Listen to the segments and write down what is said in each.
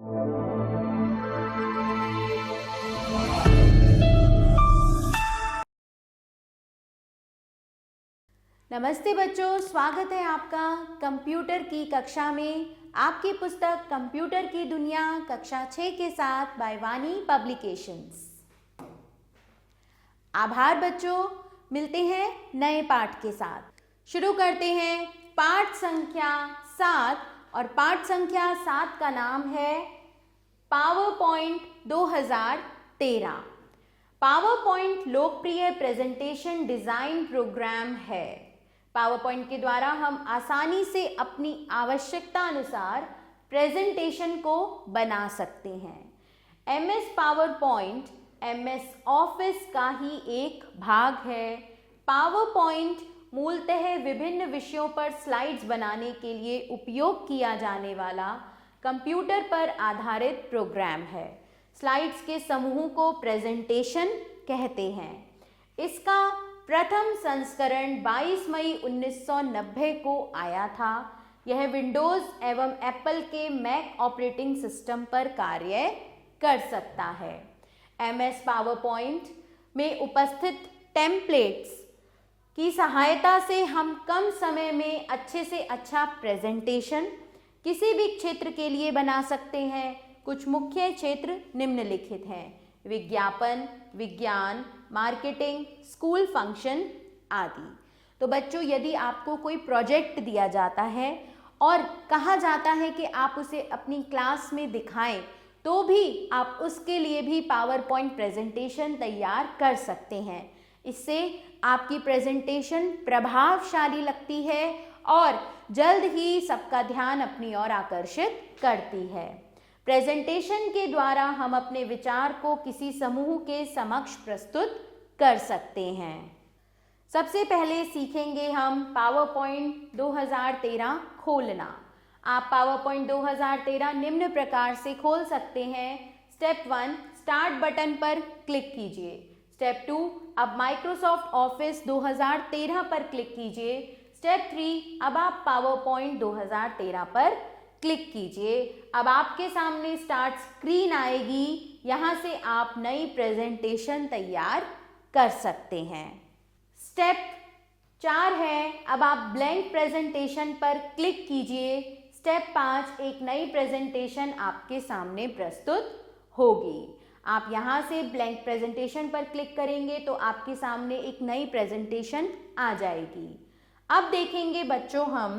नमस्ते बच्चों, स्वागत है आपका कंप्यूटर की कक्षा में। आपकी पुस्तक कंप्यूटर की दुनिया कक्षा 6 के साथ बाय वाणी पब्लिकेशंस। आभार बच्चों, मिलते हैं नए पाठ के साथ। शुरू करते हैं पाठ संख्या 7 और पाठ संख्या 7 का नाम है पावर पॉइंट 2013। पावर पॉइंट लोकप्रिय प्रेजेंटेशन डिजाइन प्रोग्राम है। पावर पॉइंट के द्वारा हम आसानी से अपनी आवश्यकता अनुसार प्रेजेंटेशन को बना सकते हैं। MS power point MS office का ही एक भाग है। पावर पॉइंट मूलतः विभिन्न विषयों पर स्लाइड्स बनाने के लिए उपयोग किया जाने वाला कंप्यूटर पर आधारित प्रोग्राम है। स्लाइड्स के समूह को प्रेजेंटेशन कहते हैं। इसका प्रथम संस्करण 22 मई 1990 को आया था। यह विंडोज़ एवं एप्पल के मैक ऑपरेटिंग सिस्टम पर कार्य कर सकता है। MS पावर पॉइंट में उपस्थित टेम्पलेट्स की सहायता से हम कम समय में अच्छे से अच्छा प्रेजेंटेशन किसी भी क्षेत्र के लिए बना सकते हैं। कुछ मुख्य क्षेत्र निम्नलिखित हैं: विज्ञापन, विज्ञान, मार्केटिंग, स्कूल फंक्शन आदि। तो बच्चों, यदि आपको कोई प्रोजेक्ट दिया जाता है और कहा जाता है कि आप उसे अपनी क्लास में दिखाएं, तो भी आप उसके लिए भी पावर पॉइंट प्रेजेंटेशन तैयार कर सकते हैं। इससे आपकी प्रेजेंटेशन प्रभावशाली लगती है और जल्द ही सबका ध्यान अपनी ओर आकर्षित करती है। प्रेजेंटेशन के द्वारा हम अपने विचार को किसी समूह के समक्ष प्रस्तुत कर सकते हैं। सबसे पहले सीखेंगे हम पावर पॉइंट 2013 खोलना। आप पावर पॉइंट 2013 निम्न प्रकार से खोल सकते हैं। स्टेप 1, स्टार्ट बटन पर क्लिक कीजिए। स्टेप 2, अब माइक्रोसॉफ्ट ऑफिस 2013 पर क्लिक कीजिए। स्टेप 3, अब आप पावर पॉइंट 2013 पर क्लिक कीजिए। अब आपके सामने स्टार्ट स्क्रीन आएगी। यहाँ से आप नई प्रेजेंटेशन तैयार कर सकते हैं। स्टेप 4 है, अब आप ब्लैंक प्रेजेंटेशन पर क्लिक कीजिए। स्टेप 5, एक नई प्रेजेंटेशन आपके सामने प्रस्तुत होगी। आप यहाँ से ब्लैंक प्रेजेंटेशन पर क्लिक करेंगे तो आपके सामने एक नई प्रेजेंटेशन आ जाएगी। अब देखेंगे बच्चों हम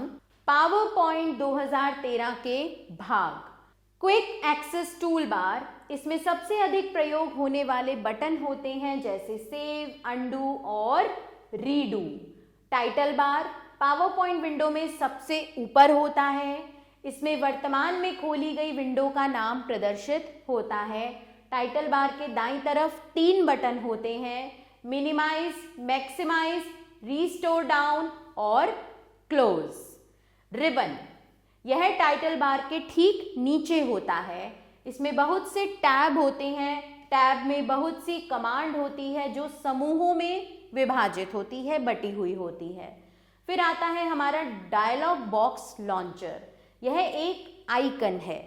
पावर पॉइंट 2013 के भाग। क्विक एक्सेस टूल बार, इसमें सबसे अधिक प्रयोग होने वाले बटन होते हैं जैसे सेव, अंडू और redo. Title bar power point window में सबसे ऊपर होता है। इसमें वर्तमान में खोली गई विंडो का नाम प्रदर्शित होता है। टाइटल बार के दाईं तरफ 3 बटन होते हैं: मिनिमाइज, मैक्सिमाइज, रीस्टोर डाउन और क्लोज। रिबन, यह टाइटल बार के ठीक नीचे होता है। इसमें बहुत से टैब होते हैं। टैब में बहुत सी कमांड होती है जो समूहों में विभाजित होती है, बटी हुई होती है। फिर आता है हमारा डायलॉग बॉक्स लॉन्चर। यह एक आइकन है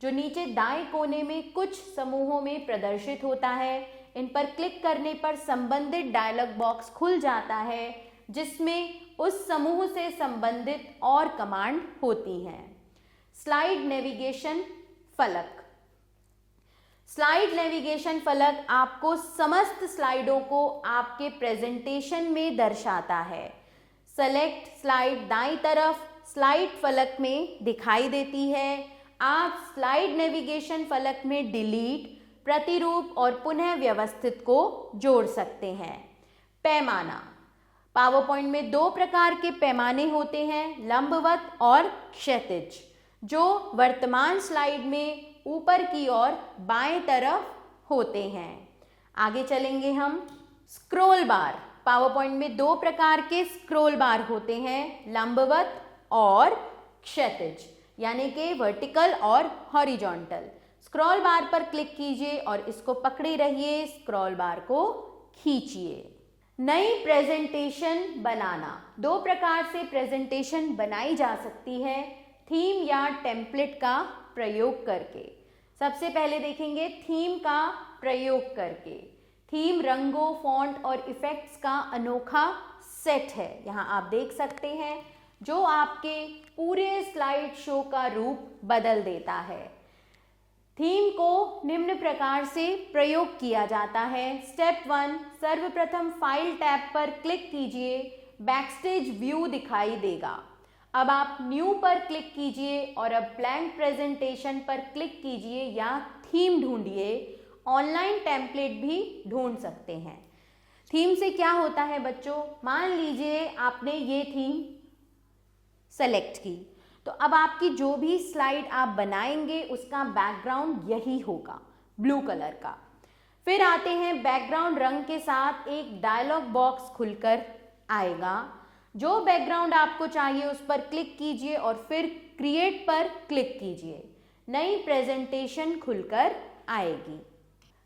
जो नीचे दाएं कोने में कुछ समूहों में प्रदर्शित होता है। इन पर क्लिक करने पर संबंधित डायलॉग बॉक्स खुल जाता है जिसमें उस समूह से संबंधित और कमांड होती हैं। स्लाइड नेविगेशन फलक। स्लाइड नेविगेशन फलक आपको समस्त स्लाइडों को आपके प्रेजेंटेशन में दर्शाता है। सेलेक्ट स्लाइड दाईं तरफ स्लाइड फलक में दिखाई देती है। आप स्लाइड नेविगेशन फलक में डिलीट, प्रतिरूप और पुनः व्यवस्थित को जोड़ सकते हैं। पैमाना, पावर पॉइंट में 2 प्रकार के पैमाने होते हैं, लंबवत और क्षैतिज, जो वर्तमान स्लाइड में ऊपर की ओर बाएं तरफ होते हैं। आगे चलेंगे हम। स्क्रोल बार, पावर पॉइंट में 2 प्रकार के स्क्रोल बार होते हैं, लंबवत और क्षैतिज, यानी कि वर्टिकल और हॉरिजॉन्टल। स्क्रॉल बार पर क्लिक कीजिए और इसको पकड़े रहिए, स्क्रॉल बार को खींचिए। नई प्रेजेंटेशन बनाना, 2 प्रकार से प्रेजेंटेशन बनाई जा सकती है, थीम या टेम्पलेट का प्रयोग करके। सबसे पहले देखेंगे थीम का प्रयोग करके। थीम रंगों, फॉन्ट और इफेक्ट्स का अनोखा सेट है, यहाँ आप देख सकते हैं, जो आपके पूरे स्लाइड शो का रूप बदल देता है। थीम को निम्न प्रकार से प्रयोग किया जाता है। स्टेप 1, सर्वप्रथम फाइल टैब पर क्लिक कीजिए, बैकस्टेज व्यू दिखाई देगा। अब आप न्यू पर क्लिक कीजिए और अब ब्लैंक प्रेजेंटेशन पर क्लिक कीजिए या थीम ढूंढिए। ऑनलाइन टेम्पलेट भी ढूंढ सकते हैं। थीम से क्या होता है बच्चों, मान लीजिए आपने ये थीम सेलेक्ट की, तो अब आपकी जो भी स्लाइड आप बनाएंगे उसका बैकग्राउंड यही होगा, ब्लू कलर का। फिर आते हैं बैकग्राउंड रंग के साथ एक डायलॉग बॉक्स खुलकर आएगा। जो बैकग्राउंड आपको चाहिए उस पर क्लिक कीजिए और फिर क्रिएट पर क्लिक कीजिए। नई प्रेजेंटेशन खुलकर आएगी।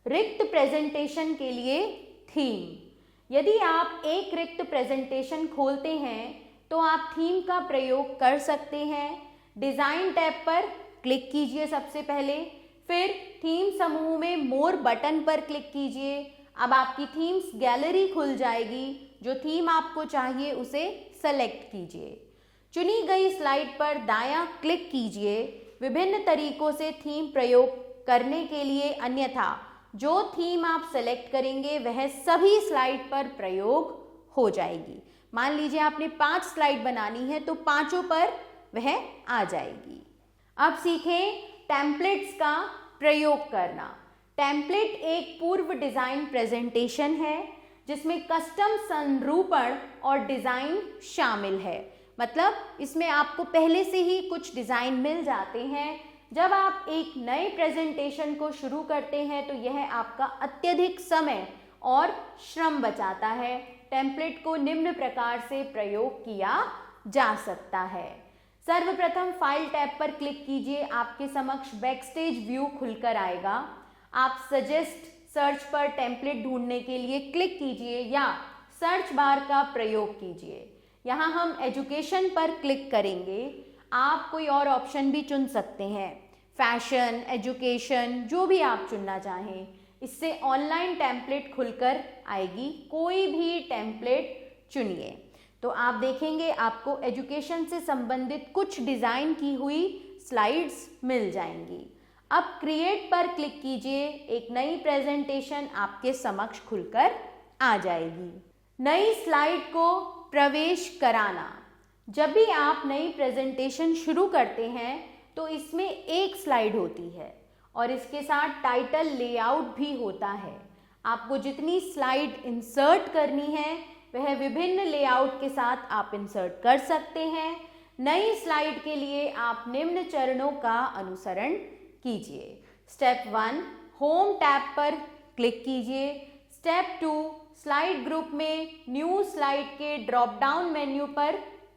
रिक्त प्रेजेंटेशन के लिए थीम। यदि आप एक रिक्त प्रेजेंटेशन खोलते हैं तो आप थीम का प्रयोग कर सकते हैं। डिज़ाइन टैब पर क्लिक कीजिए सबसे पहले, फिर थीम समूह में मोर बटन पर क्लिक कीजिए। अब आपकी थीम्स गैलरी खुल जाएगी। जो थीम आपको चाहिए उसे सेलेक्ट कीजिए। चुनी गई स्लाइड पर दायां क्लिक कीजिए। विभिन्न तरीकों से थीम प्रयोग करने के लिए, अन्यथा जो थीम आप सेलेक्ट करेंगे वह सभी स्लाइड पर प्रयोग हो जाएगी। मान लीजिए आपने 5 स्लाइड बनानी है तो पांचों पर वह आ जाएगी। अब सीखें टेम्पलेट्स का प्रयोग करना। टेम्पलेट एक पूर्व डिज़ाइन प्रेजेंटेशन है जिसमें कस्टम संरूपण और डिज़ाइन शामिल है। मतलब इसमें आपको पहले से ही कुछ डिज़ाइन मिल जाते हैं। जब आप एक नए प्रेजेंटेशन को शुरू करते हैं तो यह आपका अत्यधिक समय और श्रम बचाता है। टेम्पलेट को निम्न प्रकार से प्रयोग किया जा सकता है। सर्वप्रथम फाइल टैब पर क्लिक कीजिए, आपके समक्ष बैकस्टेज व्यू खुलकर आएगा। आप सजेस्ट सर्च पर टेम्पलेट ढूंढने के लिए क्लिक कीजिए या सर्च बार का प्रयोग कीजिए। यहाँ हम एजुकेशन पर क्लिक करेंगे। आप कोई और ऑप्शन भी चुन सकते हैं, फैशन, एजुकेशन, जो भी आप चुनना चाहें। इससे ऑनलाइन टेम्पलेट खुलकर आएगी। कोई भी टेम्पलेट चुनिए तो आप देखेंगे आपको एजुकेशन से संबंधित कुछ डिज़ाइन की हुई स्लाइड्स मिल जाएंगी। अब क्रिएट पर क्लिक कीजिए, एक नई प्रेजेंटेशन आपके समक्ष खुलकर आ जाएगी। नई स्लाइड को प्रवेश कराना। जब भी आप नई प्रेजेंटेशन शुरू करते हैं तो इसमें एक स्लाइड होती है और इसके साथ टाइटल लेआउट भी होता है। आपको जितनी स्लाइड इंसर्ट करनी है वह विभिन्न लेआउट के साथ आप इंसर्ट कर सकते हैं। नई स्लाइड के लिए आप निम्न चरणों का अनुसरण कीजिए। स्टेप 1, होम टैब पर क्लिक कीजिए। स्टेप 2, स्लाइड ग्रुप में न्यू स्लाइड के ड्रॉप डाउन मेन्यू पर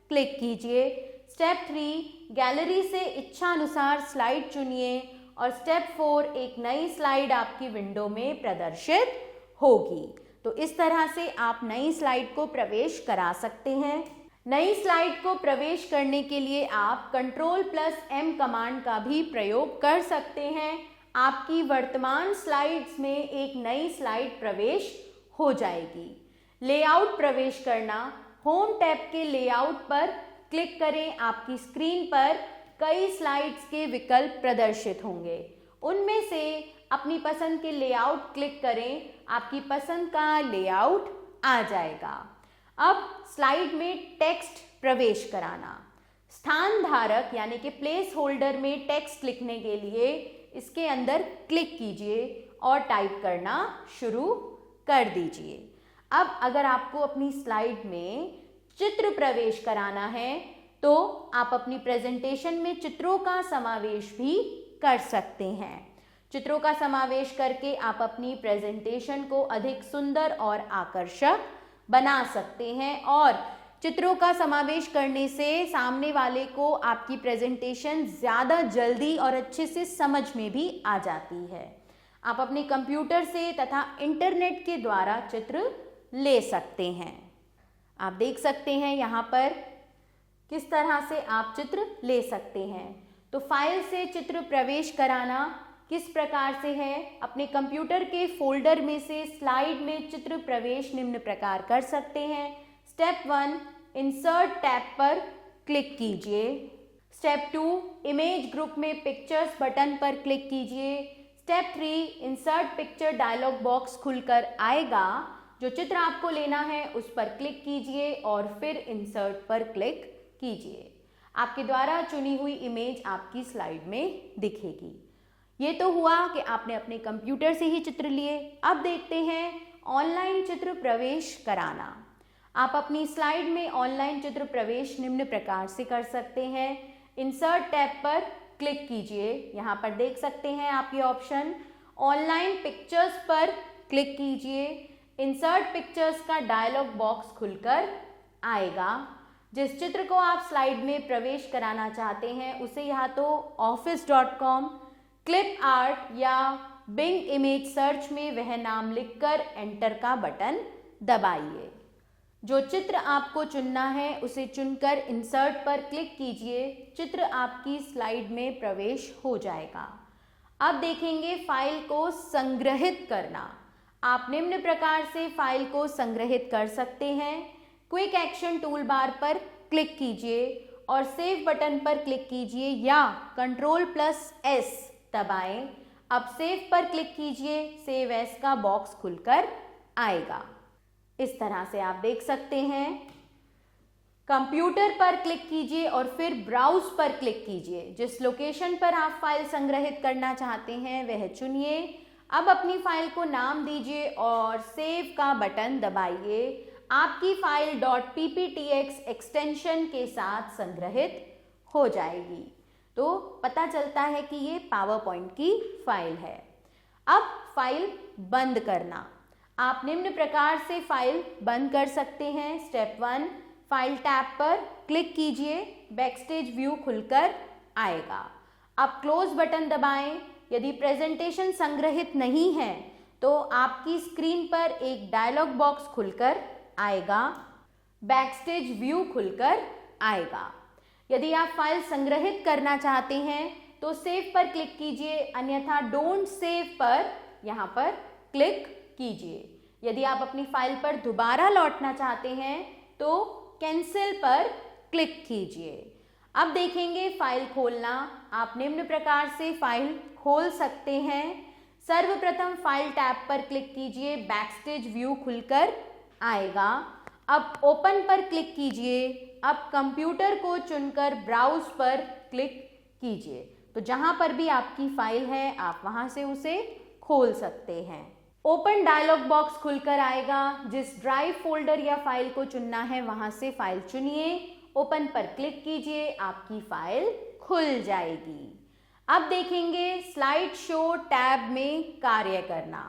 क्लिक कीजिए। स्टेप 3, गैलरी से इच्छानुसार स्लाइड चुनिए और स्टेप 4, एक नई स्लाइड आपकी विंडो में प्रदर्शित होगी। तो इस तरह से आप नई स्लाइड को प्रवेश करा सकते हैं। नई स्लाइड को प्रवेश करने के लिए आप Ctrl+M कमांड का भी प्रयोग कर सकते हैं। आपकी वर्तमान स्लाइड्स में एक नई स्लाइड प्रवेश हो जाएगी। लेआउट प्रवेश करना। होम टैब के लेआउट पर क्लिक करें। आपकी स्क्रीन पर कई स्लाइड्स के विकल्प प्रदर्शित होंगे। उनमें से अपनी पसंद के लेआउट क्लिक करें। आपकी पसंद का लेआउट आ जाएगा। अब स्लाइड में टेक्स्ट प्रवेश कराना। स्थान धारक यानी कि प्लेस होल्डर में टेक्स्ट लिखने के लिए इसके अंदर क्लिक कीजिए और टाइप करना शुरू कर दीजिए। अब अगर आपको अपनी स्लाइड में चित्र प्रवेश कराना है तो आप अपनी प्रेजेंटेशन में चित्रों का समावेश भी कर सकते हैं। चित्रों का समावेश करके आप अपनी प्रेजेंटेशन को अधिक सुंदर और आकर्षक बना सकते हैं और चित्रों का समावेश करने से सामने वाले को आपकी प्रेजेंटेशन ज़्यादा जल्दी और अच्छे से समझ में भी आ जाती है। आप अपने कंप्यूटर से तथा इंटरनेट के द्वारा चित्र ले सकते हैं। आप देख सकते हैं यहाँ पर किस तरह से आप चित्र ले सकते हैं। तो फाइल से चित्र प्रवेश कराना, किस प्रकार से है। अपने कंप्यूटर के फोल्डर में से स्लाइड में चित्र प्रवेश निम्न प्रकार कर सकते हैं। स्टेप 1, इंसर्ट टैब पर क्लिक कीजिए। स्टेप 2, इमेज ग्रुप में पिक्चर्स बटन पर क्लिक कीजिए। Step 3, insert picture dialog box खुलकर आएगा। जो चित्र आपको लेना है उस पर क्लिक कीजिए और फिर इंसर्ट पर क्लिक कीजिए। आपके द्वारा चुनी हुई इमेज आपकी स्लाइड में दिखेगी। ये तो हुआ कि आपने अपने कंप्यूटर से ही चित्र लिए। अब देखते हैं ऑनलाइन चित्र प्रवेश कराना। आप अपनी स्लाइड में ऑनलाइन चित्र प्रवेश निम्न प्रकार से कर सकते हैं। इंसर्ट टैब पर क्लिक कीजिए। यहाँ पर देख सकते हैं आप ये ऑप्शन। ऑनलाइन पिक्चर्स पर क्लिक कीजिए। इंसर्ट पिक्चर्स का डायलॉग बॉक्स खुलकर आएगा। जिस चित्र को आप स्लाइड में प्रवेश कराना चाहते हैं उसे या तो office.com, क्लिप आर्ट या बिंग इमेज सर्च में वह नाम लिखकर एंटर का बटन दबाइए। जो चित्र आपको चुनना है उसे चुनकर इंसर्ट पर क्लिक कीजिए। चित्र आपकी स्लाइड में प्रवेश हो जाएगा। अब देखेंगे फाइल को संग्रहित करना। आप निम्न प्रकार से फाइल को संग्रहित कर सकते हैं। क्विक एक्शन टूल बार पर क्लिक कीजिए और सेव बटन पर क्लिक कीजिए या Ctrl+S दबाएं। अब सेव पर क्लिक कीजिए। सेव एज का बॉक्स खुलकर आएगा। इस तरह से आप देख सकते हैं। कंप्यूटर पर क्लिक कीजिए और फिर ब्राउज पर क्लिक कीजिए। जिस लोकेशन पर आप फाइल संग्रहित करना चाहते हैं वह चुनिए। अब अपनी फाइल को नाम दीजिए और सेव का बटन दबाइए। आपकी फाइल .pptx एक्सटेंशन के साथ संग्रहित हो जाएगी। तो पता चलता है कि ये पावरपॉइंट की फाइल है। अब फाइल बंद करना। आप निम्न प्रकार से फाइल बंद कर सकते हैं। स्टेप 1, फाइल टैब पर क्लिक कीजिए। बैकस्टेज व्यू खुलकर आएगा। अब क्लोज बटन दबाएं। यदि प्रेजेंटेशन संग्रहित नहीं है तो आपकी स्क्रीन पर एक डायलॉग बॉक्स खुलकर आएगा। बैकस्टेज व्यू खुलकर आएगा। यदि आप फाइल संग्रहित करना चाहते हैं तो सेव पर क्लिक कीजिए, अन्यथा डोंट सेव पर यहाँ पर क्लिक कीजिए। यदि आप अपनी फाइल पर दोबारा लौटना चाहते हैं तो कैंसिल पर क्लिक कीजिए। अब देखेंगे फाइल खोलना। आप निम्न प्रकार से फाइल खोल सकते हैं। सर्वप्रथम फाइल टैब पर क्लिक कीजिए। बैकस्टेज व्यू खुलकर आएगा। अब ओपन पर क्लिक कीजिए। अब कंप्यूटर को चुनकर ब्राउज पर क्लिक कीजिए। तो जहां पर भी आपकी फाइल है आप वहां से उसे खोल सकते हैं। ओपन डायलॉग बॉक्स खुलकर आएगा। जिस ड्राइव फोल्डर या फाइल को चुनना है वहां से फाइल चुनिए। ओपन पर क्लिक कीजिए। आपकी फाइल खुल जाएगी। अब देखेंगे स्लाइड शो टैब में कार्य करना।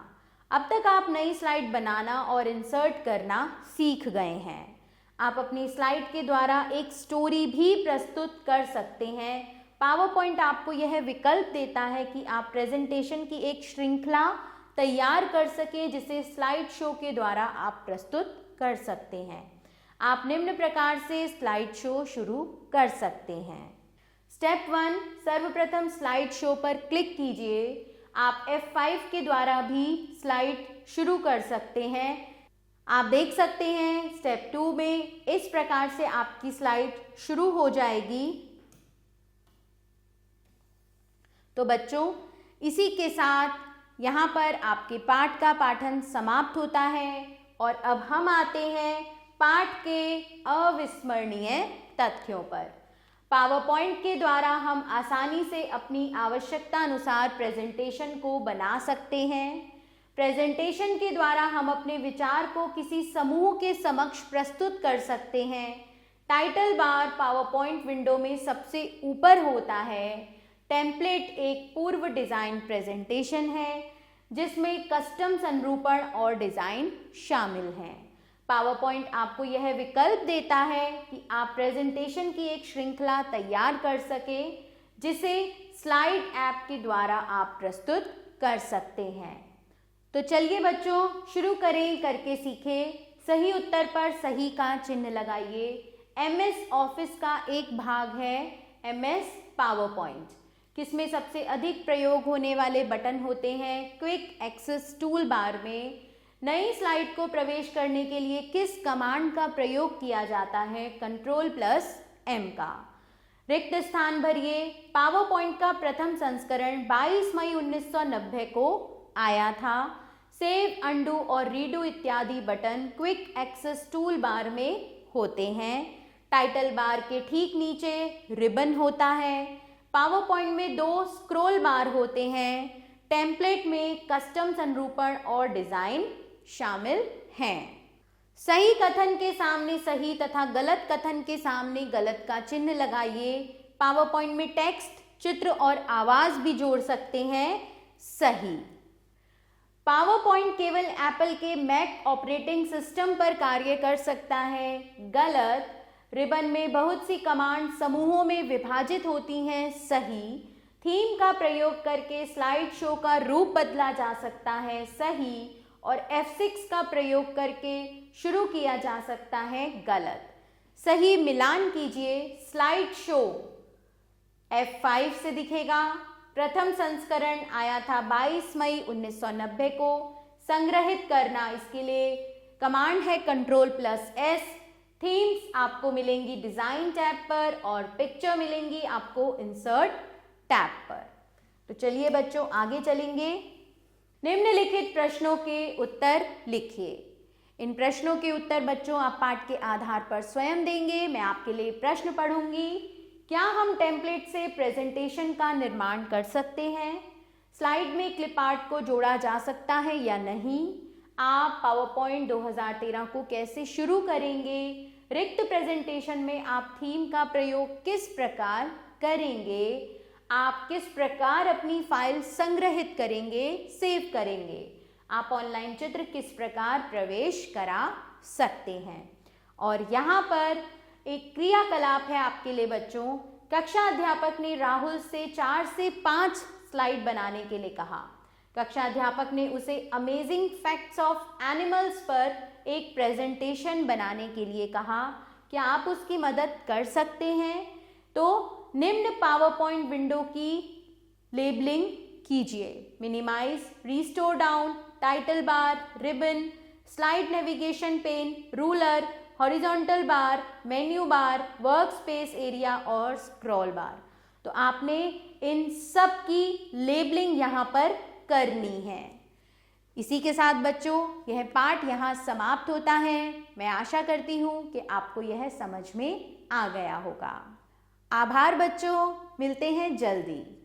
अब तक आप नई स्लाइड बनाना और इंसर्ट करना सीख गए हैं। आप अपनी स्लाइड के द्वारा एक स्टोरी भी प्रस्तुत कर सकते हैं। पावरपॉइंट आपको यह विकल्प देता है कि आप प्रेजेंटेशन की एक श्रृंखला तैयार कर सके जिसे स्लाइड शो के द्वारा आप प्रस्तुत कर सकते हैं। आप निम्न प्रकार से स्लाइड शो शुरू कर सकते हैं। स्टेप 1, सर्वप्रथम स्लाइड शो पर क्लिक कीजिए। आप F5 के द्वारा भी स्लाइड शुरू कर सकते हैं। आप देख सकते हैं स्टेप 2 में इस प्रकार से आपकी स्लाइड शुरू हो जाएगी। तो बच्चों, इसी के साथ यहाँ पर आपके पाठ का पाठन समाप्त होता है और अब हम आते हैं पाठ के अविस्मरणीय तथ्यों पर। पावरपॉइंट के द्वारा हम आसानी से अपनी आवश्यकता अनुसार प्रेजेंटेशन को बना सकते हैं। प्रेजेंटेशन के द्वारा हम अपने विचार को किसी समूह के समक्ष प्रस्तुत कर सकते हैं। टाइटल बार पावरपॉइंट विंडो में सबसे ऊपर होता है। टेम्पलेट एक पूर्व डिज़ाइन प्रेजेंटेशन है जिसमें कस्टम संरूपण और डिज़ाइन शामिल हैं। पावरपॉइंट आपको यह विकल्प देता है कि आप प्रेजेंटेशन की एक श्रृंखला तैयार कर सके जिसे स्लाइड ऐप के द्वारा आप प्रस्तुत कर सकते हैं। तो चलिए बच्चों, शुरू करें, करके सीखें। सही उत्तर पर सही का चिन्ह लगाइए। MS ऑफिस का एक भाग है MS पावरपॉइंट। किसमें सबसे अधिक प्रयोग होने वाले बटन होते हैं? क्विक एक्सेस टूल बार में। नई स्लाइड को प्रवेश करने के लिए किस कमांड का प्रयोग किया जाता है? Ctrl+M का। रिक्त स्थान भरिए। पावर पॉइंट का प्रथम संस्करण 22 मई 1990 को आया था। सेव, अंडू और रीडू इत्यादि button quick access tool bar में होते हैं। टाइटल बार के ठीक नीचे रिबन होता है। पावर पॉइंट में 2 स्क्रॉल बार होते हैं। टेम्पलेट में कस्टम संरूपण और डिजाइन शामिल हैं। सही कथन के सामने सही तथा गलत कथन के सामने गलत का चिन्ह लगाइए। पावर पॉइंट में टेक्स्ट, चित्र और आवाज भी जोड़ सकते हैं। सही। पावर पॉइंट केवल एप्पल के मैक ऑपरेटिंग सिस्टम पर कार्य कर सकता है। गलत। रिबन में बहुत सी कमांड समूहों में विभाजित होती हैं। सही। थीम का प्रयोग करके स्लाइड शो का रूप बदला जा सकता है। सही। और F6 का प्रयोग करके शुरू किया जा सकता है। गलत। सही मिलान कीजिए। स्लाइड शो F5 से दिखेगा। प्रथम संस्करण आया था 22 मई 1990 को। संग्रहित करना, इसके लिए कमांड है Ctrl+S। थीम्स आपको मिलेंगी डिजाइन टैब पर और पिक्चर मिलेंगी आपको इंसर्ट टैब पर। तो चलिए बच्चों आगे चलेंगे। निम्नलिखित प्रश्नों के उत्तर लिखिए। इन प्रश्नों के उत्तर बच्चों आप पाठ के आधार पर स्वयं देंगे। मैं आपके लिए प्रश्न पढ़ूंगी। क्या हम टेम्पलेट से प्रेजेंटेशन का निर्माण कर सकते हैं? स्लाइड में क्लिप आर्ट को जोड़ा जा सकता है या नहीं? आप पावर पॉइंट 2013 को कैसे शुरू करेंगे? रिक्त प्रेजेंटेशन में आप थीम का प्रयोग किस प्रकार करेंगे? आप किस प्रकार अपनी फाइल संग्रहित करेंगे, सेव करेंगे? आप ऑनलाइन चित्र किस प्रकार प्रवेश करा सकते हैं? और यहाँ पर एक क्रियाकलाप है आपके लिए बच्चों। कक्षा अध्यापक ने राहुल से 4 से 5 स्लाइड बनाने के लिए कहा। कक्षा अध्यापक ने उसे अमेजिंग फैक्ट्स ऑफ एनिमल्स पर एक प्रेजेंटेशन बनाने के लिए कहा। क्या आप उसकी मदद कर सकते हैं? तो निम्न पावर पॉइंट विंडो की लेबलिंग कीजिए। Minimise, restore down, title bar, ribbon, slide navigation pane, ruler, horizontal bar, menu bar, work space area और स्क्रॉल बार। तो आपने इन सब की लेबलिंग यहाँ पर करनी है। इसी के साथ बच्चों यह पाठ यहाँ समाप्त होता है। मैं आशा करती हूँ कि आपको यह समझ में आ गया होगा। आभार बच्चों, मिलते हैं जल्दी।